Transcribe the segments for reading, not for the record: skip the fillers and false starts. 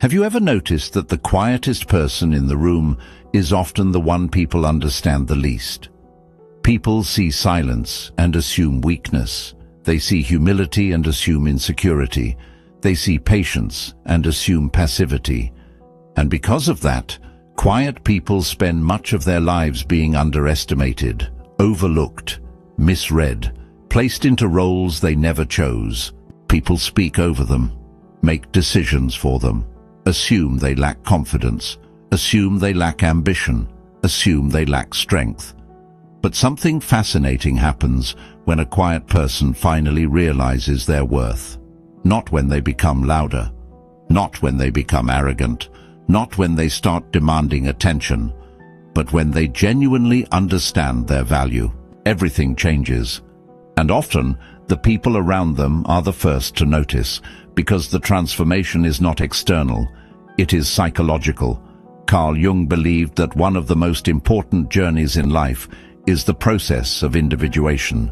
Have you ever noticed that the quietest person in the room is often the one people understand the least? People see silence and assume weakness. They see humility and assume insecurity. They see patience and assume passivity. And because of that, quiet people spend much of their lives being underestimated, overlooked, misread, placed into roles they never chose. People speak over them, make decisions for them, assume they lack confidence, assume they lack ambition, assume they lack strength. But something fascinating happens when a quiet person finally realizes their worth. Not when they become louder, not when they become arrogant, not when they start demanding attention, but when they genuinely understand their value. Everything changes. And often, the people around them are the first to notice, because the transformation is not external, it is psychological. Carl Jung believed that one of the most important journeys in life is the process of individuation.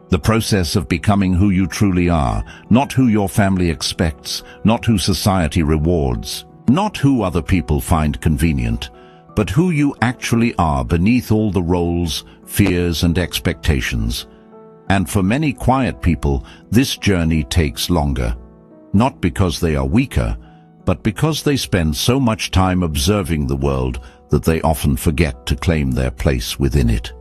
The process of becoming who you truly are, not who your family expects, not who society rewards, not who other people find convenient, but who you actually are beneath all the roles, fears, and expectations. And for many quiet people, this journey takes longer. Not because they are weaker, but because they spend so much time observing the world that they often forget to claim their place within it.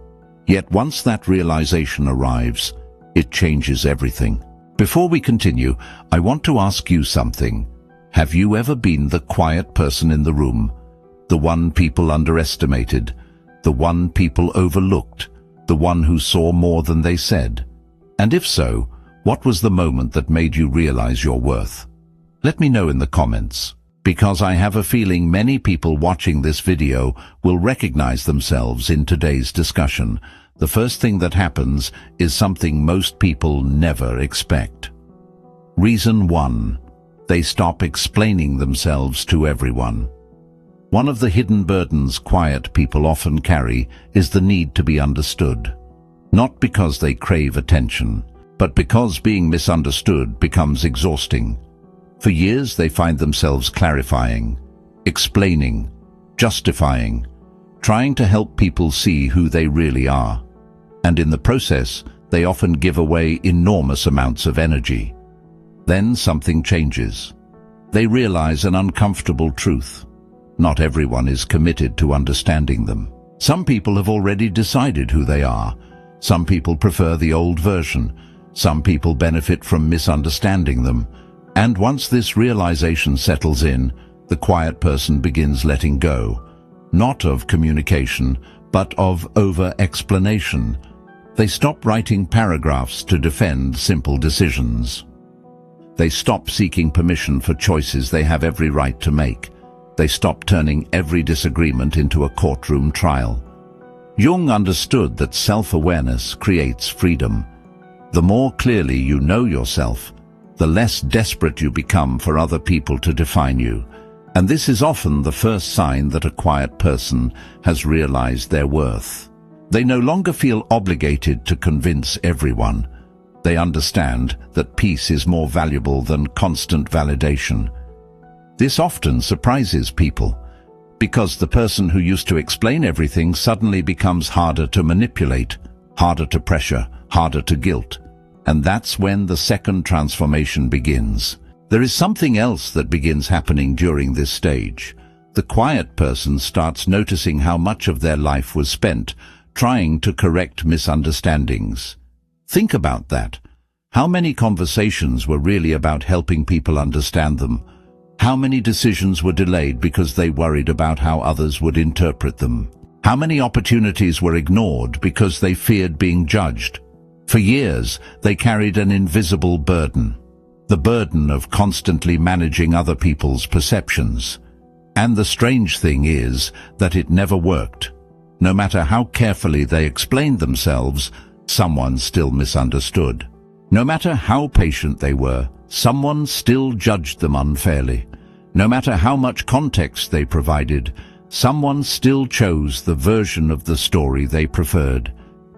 Yet once that realization arrives, it changes everything. Before we continue, I want to ask you something. Have you ever been the quiet person in the room? The one people underestimated? The one people overlooked? The one who saw more than they said? And if so, what was the moment that made you realize your worth? Let me know in the comments, because I have a feeling many people watching this video will recognize themselves in today's discussion. The first thing that happens is something most people never expect. Reason 1. They stop explaining themselves to everyone. One of the hidden burdens quiet people often carry is the need to be understood. Not because they crave attention, but because being misunderstood becomes exhausting. For years they find themselves clarifying, explaining, justifying, trying to help people see who they really are. And in the process, they often give away enormous amounts of energy. Then something changes. They realize an uncomfortable truth. Not everyone is committed to understanding them. Some people have already decided who they are. Some people prefer the old version. Some people benefit from misunderstanding them. And once this realization settles in, the quiet person begins letting go, not of communication, but of over-explanation. They stop writing paragraphs to defend simple decisions. They stop seeking permission for choices they have every right to make. They stop turning every disagreement into a courtroom trial. Jung understood that self-awareness creates freedom. The more clearly you know yourself, the less desperate you become for other people to define you. And this is often the first sign that a quiet person has realized their worth. They no longer feel obligated to convince everyone. They understand that peace is more valuable than constant validation. This often surprises people, because the person who used to explain everything suddenly becomes harder to manipulate, harder to pressure, harder to guilt. And that's when the second transformation begins. There is something else that begins happening during this stage. The quiet person starts noticing how much of their life was spent trying to correct misunderstandings. Think about that. How many conversations were really about helping people understand them? How many decisions were delayed because they worried about how others would interpret them? How many opportunities were ignored because they feared being judged? For years, they carried an invisible burden, the burden of constantly managing other people's perceptions. And the strange thing is that it never worked. No matter how carefully they explained themselves, someone still misunderstood. No matter how patient they were, someone still judged them unfairly. No matter how much context they provided, someone still chose the version of the story they preferred.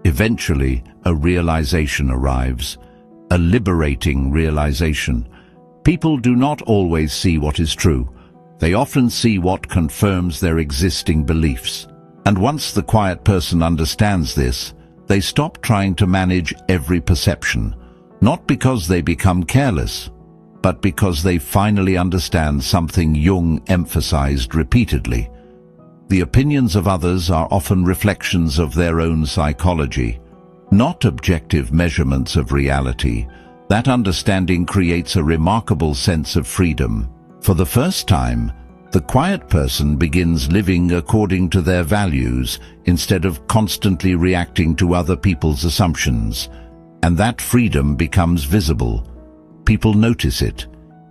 Eventually, a realization arrives, a liberating realization. People do not always see what is true, They often see what confirms their existing beliefs. And once the quiet person understands this, they stop trying to manage every perception, not because they become careless, but because they finally understand something Jung emphasized repeatedly. The opinions of others are often reflections of their own psychology, not objective measurements of reality. That understanding creates a remarkable sense of freedom. For the first time, the quiet person begins living according to their values instead of constantly reacting to other people's assumptions, and that freedom becomes visible. People notice it,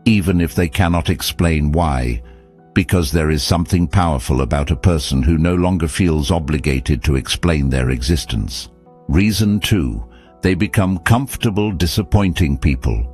even if they cannot explain why, because there is something powerful about a person who no longer feels obligated to explain their existence. Reason 2. They become comfortable disappointing people.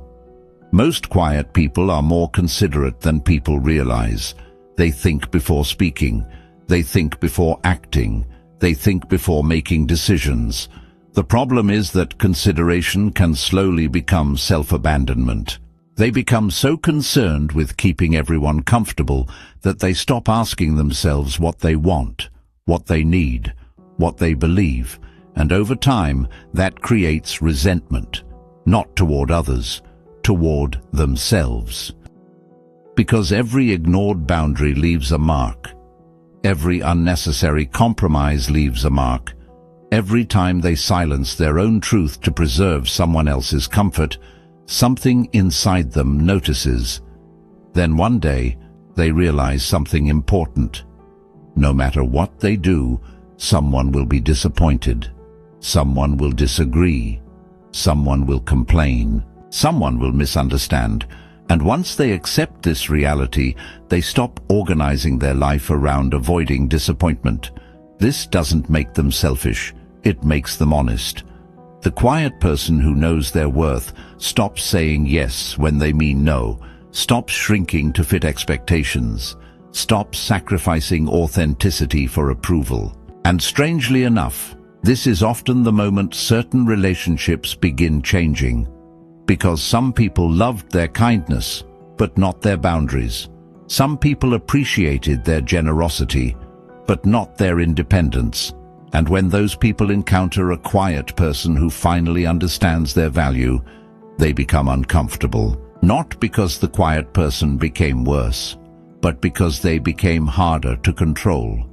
Most quiet people are more considerate than people realize. They think before speaking. They think before acting. They think before making decisions. The problem is that consideration can slowly become self-abandonment. They become so concerned with keeping everyone comfortable that they stop asking themselves what they want, what they need, what they believe, and over time that creates resentment, not toward others, toward themselves. Because every ignored boundary leaves a mark. Every unnecessary compromise leaves a mark. Every time they silence their own truth to preserve someone else's comfort, something inside them notices. Then one day, they realize something important. No matter what they do, someone will be disappointed. Someone will disagree. Someone will complain. Someone will misunderstand. And once they accept this reality, they stop organizing their life around avoiding disappointment. This doesn't make them selfish. It makes them honest. The quiet person who knows their worth stops saying yes when they mean no, stops shrinking to fit expectations, stops sacrificing authenticity for approval. And strangely enough, this is often the moment certain relationships begin changing. Because some people loved their kindness, but not their boundaries. Some people appreciated their generosity, but not their independence. And when those people encounter a quiet person who finally understands their value, they become uncomfortable. Not because the quiet person became worse, but because they became harder to control.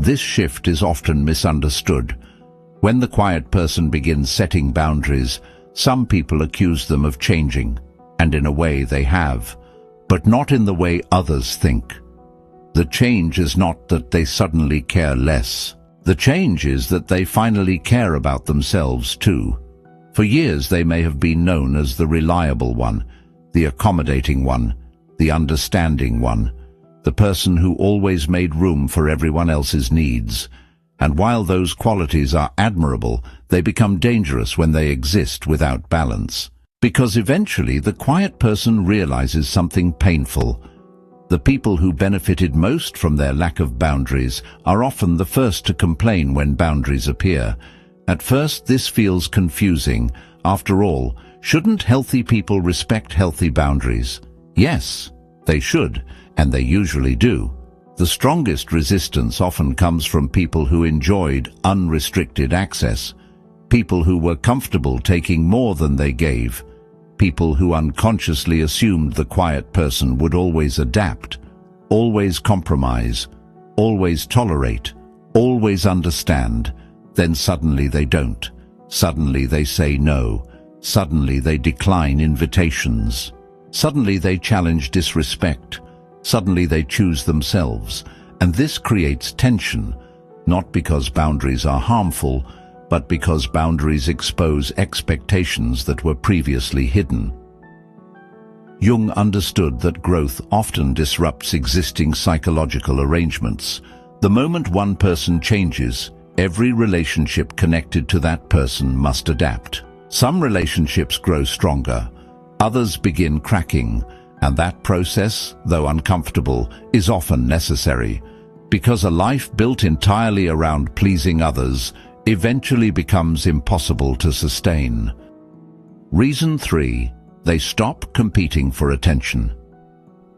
This shift is often misunderstood. When the quiet person begins setting boundaries, some people accuse them of changing, and in a way they have, but not in the way others think. The change is not that they suddenly care less. The change is that they finally care about themselves too. For years they may have been known as the reliable one, the accommodating one, the understanding one, the person who always made room for everyone else's needs. And while those qualities are admirable, they become dangerous when they exist without balance. Because eventually the quiet person realizes something painful. The people who benefited most from their lack of boundaries are often the first to complain when boundaries appear. At first this feels confusing. After all, shouldn't healthy people respect healthy boundaries? Yes, they should, and they usually do. The strongest resistance often comes from people who enjoyed unrestricted access, people who were comfortable taking more than they gave, people who unconsciously assumed the quiet person would always adapt, always compromise, always tolerate, always understand. Then suddenly they don't. Suddenly they say no. Suddenly they decline invitations. Suddenly they challenge disrespect. Suddenly they choose themselves. And this creates tension, not because boundaries are harmful, but because boundaries expose expectations that were previously hidden. Jung understood that growth often disrupts existing psychological arrangements. The moment one person changes, every relationship connected to that person must adapt. Some relationships grow stronger, others begin cracking, and that process, though uncomfortable, is often necessary, because a life built entirely around pleasing others eventually becomes impossible to sustain. Reason 3. They stop competing for attention.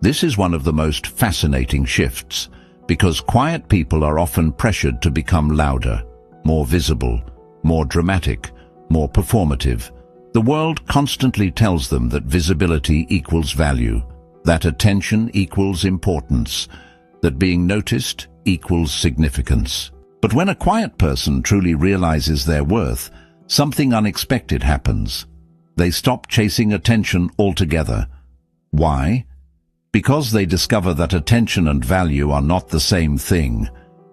This is one of the most fascinating shifts, because quiet people are often pressured to become louder, more visible, more dramatic, more performative. The world constantly tells them that visibility equals value, that attention equals importance, that being noticed equals significance. But when a quiet person truly realizes their worth, something unexpected happens. They stop chasing attention altogether. Why? Because they discover that attention and value are not the same thing.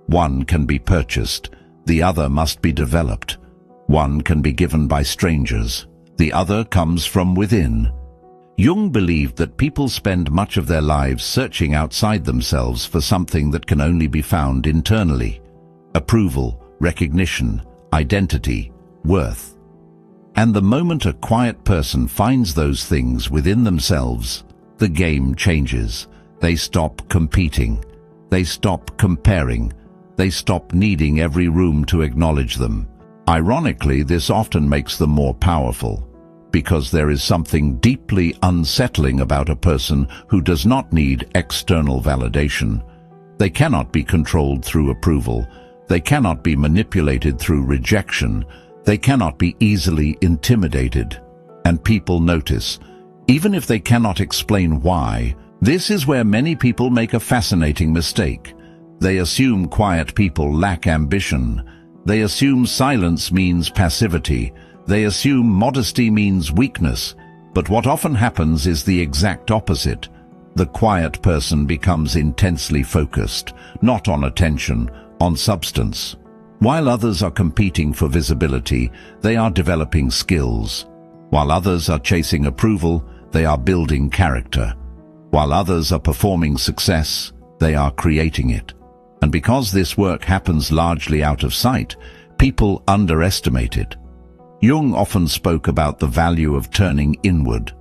One can be purchased, the other must be developed. One can be given by strangers, the other comes from within. Jung believed that people spend much of their lives searching outside themselves for something that can only be found internally: approval, recognition, identity, worth. And the moment a quiet person finds those things within themselves, the game changes. They stop competing. They stop comparing. They stop needing every room to acknowledge them. Ironically, this often makes them more powerful, because there is something deeply unsettling about a person who does not need external validation. They cannot be controlled through approval. They cannot be manipulated through rejection. They cannot be easily intimidated. And people notice, even if they cannot explain why. This is where many people make a fascinating mistake. They assume quiet people lack ambition. They assume silence means passivity. They assume modesty means weakness. But what often happens is the exact opposite. The quiet person becomes intensely focused, not on attention, on substance. While others are competing for visibility, they are developing skills. While others are chasing approval, they are building character. While others are performing success, they are creating it. And because this work happens largely out of sight, people underestimate it. Jung often spoke about the value of turning inward.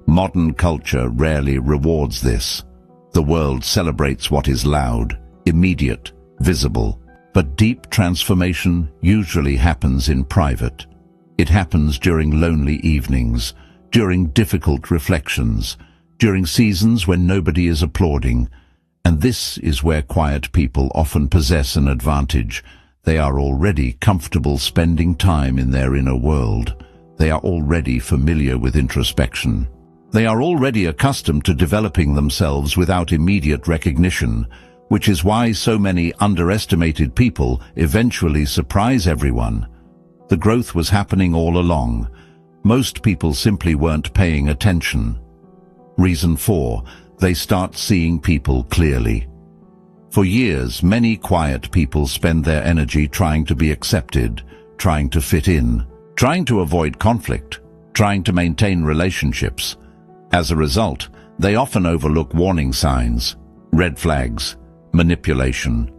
Modern culture rarely rewards this. The world celebrates what is loud, immediate, visible. But deep transformation usually happens in private. It happens during lonely evenings, during difficult reflections, during seasons when nobody is applauding. And this is where quiet people often possess an advantage. They are already comfortable spending time in their inner world. They are already familiar with introspection. They are already accustomed to developing themselves without immediate recognition, which is why so many underestimated people eventually surprise everyone. The growth was happening all along. Most people simply weren't paying attention. Reason 4, they start seeing people clearly. For years, many quiet people spend their energy trying to be accepted, trying to fit in, trying to avoid conflict, trying to maintain relationships. As a result, they often overlook warning signs, red flags, manipulation,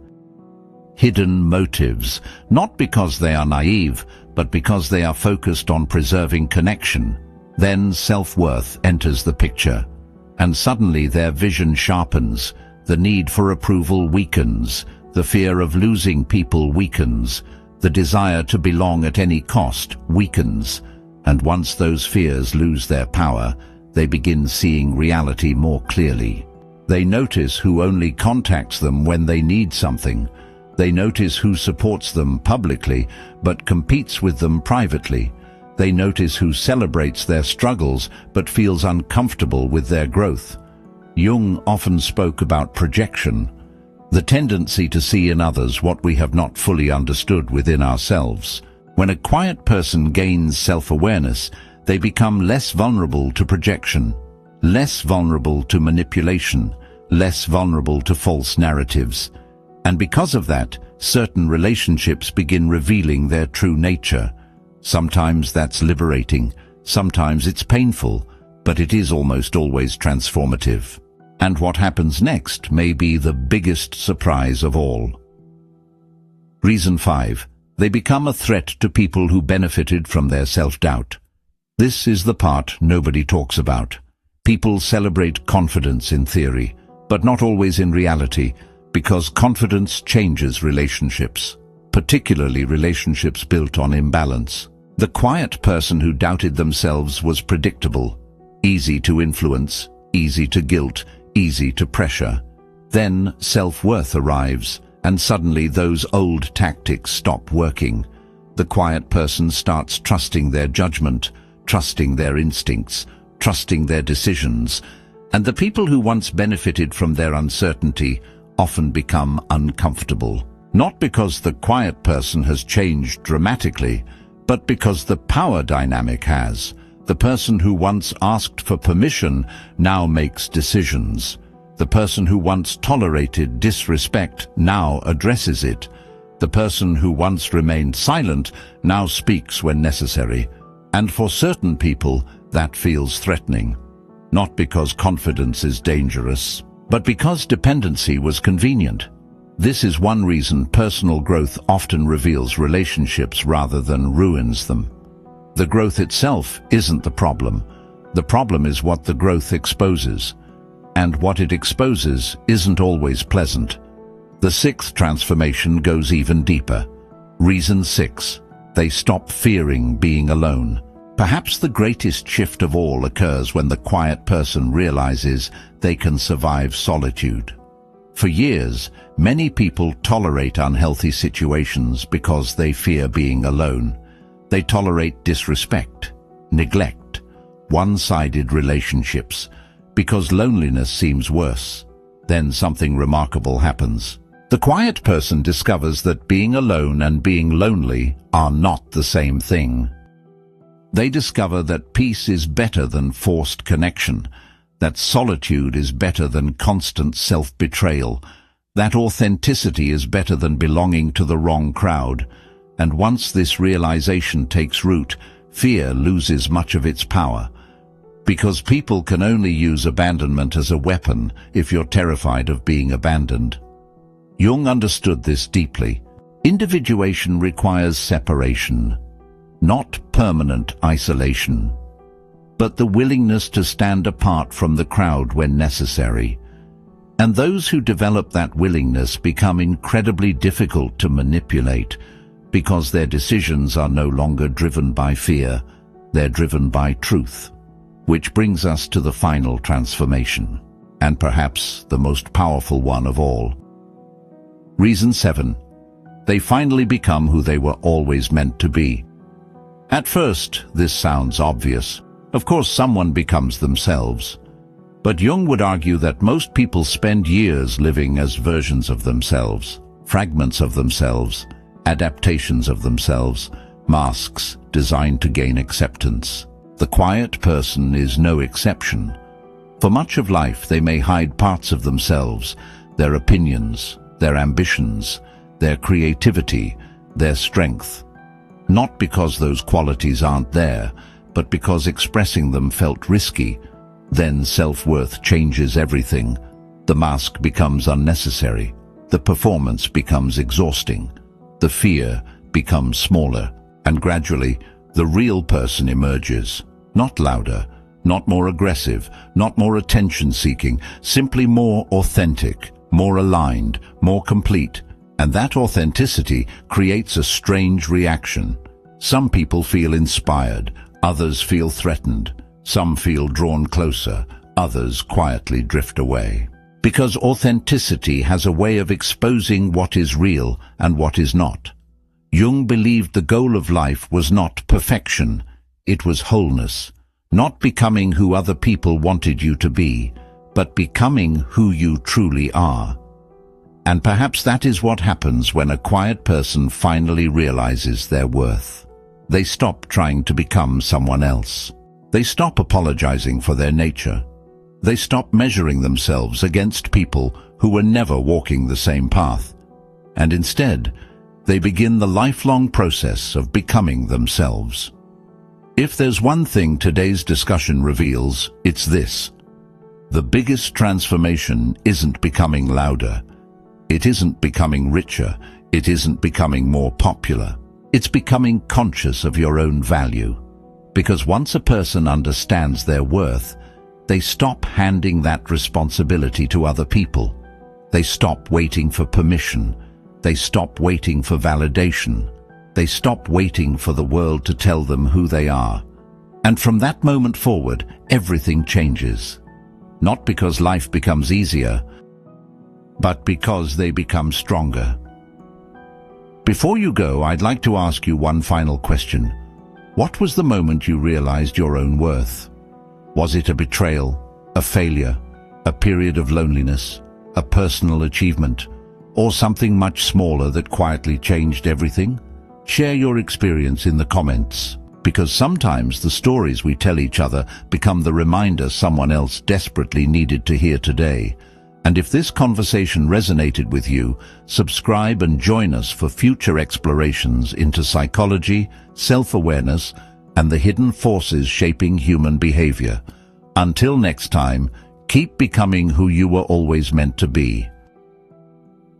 hidden motives, not because they are naive, but because they are focused on preserving connection. Then self-worth enters the picture, and suddenly their vision sharpens, the need for approval weakens, the fear of losing people weakens, the desire to belong at any cost weakens, and once those fears lose their power, they begin seeing reality more clearly. They notice who only contacts them when they need something. They notice who supports them publicly but competes with them privately. They notice who celebrates their struggles but feels uncomfortable with their growth. Jung often spoke about projection, the tendency to see in others what we have not fully understood within ourselves. When a quiet person gains self-awareness, they become less vulnerable to projection, less vulnerable to manipulation, less vulnerable to false narratives. And because of that, certain relationships begin revealing their true nature. Sometimes that's liberating, sometimes it's painful, but it is almost always transformative. And what happens next may be the biggest surprise of all. Reason 5. They become a threat to people who benefited from their self-doubt. This is the part nobody talks about. People celebrate confidence in theory, but not always in reality, because confidence changes relationships, particularly relationships built on imbalance. The quiet person who doubted themselves was predictable, easy to influence, easy to guilt, easy to pressure. Then self-worth arrives, and suddenly those old tactics stop working. The quiet person starts trusting their judgment, trusting their instincts, trusting their decisions, and the people who once benefited from their uncertainty often become uncomfortable. Not because the quiet person has changed dramatically, but because the power dynamic has. The person who once asked for permission now makes decisions. The person who once tolerated disrespect now addresses it. The person who once remained silent now speaks when necessary. And for certain people, that feels threatening. Not because confidence is dangerous, but because dependency was convenient. This is one reason personal growth often reveals relationships rather than ruins them. The growth itself isn't the problem. The problem is what the growth exposes. And what it exposes isn't always pleasant. The sixth transformation goes even deeper. Reason 6. They stop fearing being alone. Perhaps the greatest shift of all occurs when the quiet person realizes they can survive solitude. For years, many people tolerate unhealthy situations because they fear being alone. They tolerate disrespect, neglect, one-sided relationships, because loneliness seems worse. Then something remarkable happens. The quiet person discovers that being alone and being lonely are not the same thing. They discover that peace is better than forced connection, that solitude is better than constant self-betrayal, that authenticity is better than belonging to the wrong crowd. And once this realization takes root, fear loses much of its power. Because people can only use abandonment as a weapon if you're terrified of being abandoned. Jung understood this deeply. Individuation requires separation, not permanent isolation, but the willingness to stand apart from the crowd when necessary. And those who develop that willingness become incredibly difficult to manipulate, because their decisions are no longer driven by fear, they're driven by truth. Which brings us to the final transformation, and perhaps the most powerful one of all. Reason 7. They finally become who they were always meant to be. At first, this sounds obvious. Of course, someone becomes themselves. But Jung would argue that most people spend years living as versions of themselves, fragments of themselves, adaptations of themselves, masks designed to gain acceptance. The quiet person is no exception. For much of life, they may hide parts of themselves, their opinions, their ambitions, their creativity, their strength. Not because those qualities aren't there, but because expressing them felt risky. Then self-worth changes everything. The mask becomes unnecessary. The performance becomes exhausting. The fear becomes smaller. And gradually, the real person emerges. Not louder, not more aggressive, not more attention-seeking, simply more authentic, more aligned, more complete. And that authenticity creates a strange reaction. Some people feel inspired, others feel threatened. Some feel drawn closer, others quietly drift away. Because authenticity has a way of exposing what is real and what is not. Jung believed the goal of life was not perfection, it was wholeness. Not becoming who other people wanted you to be, but becoming who you truly are. And perhaps that is what happens when a quiet person finally realizes their worth. They stop trying to become someone else. They stop apologizing for their nature. They stop measuring themselves against people who were never walking the same path. And instead, they begin the lifelong process of becoming themselves. If there's one thing today's discussion reveals, it's this. The biggest transformation isn't becoming louder. It isn't becoming richer. It isn't becoming more popular. It's becoming conscious of your own value. Because once a person understands their worth, they stop handing that responsibility to other people. They stop waiting for permission. They stop waiting for validation. They stop waiting for the world to tell them who they are. And from that moment forward, everything changes. not because life becomes easier, but because they become stronger. Before you go, I'd like to ask you one final question. What was the moment you realized your own worth? Was it a betrayal, a failure, a period of loneliness, a personal achievement, or something much smaller that quietly changed everything? Share your experience in the comments, because sometimes the stories we tell each other become the reminder someone else desperately needed to hear today. And if this conversation resonated with you, subscribe and join us for future explorations into psychology, self-awareness, and the hidden forces shaping human behavior. Until next time, keep becoming who you were always meant to be.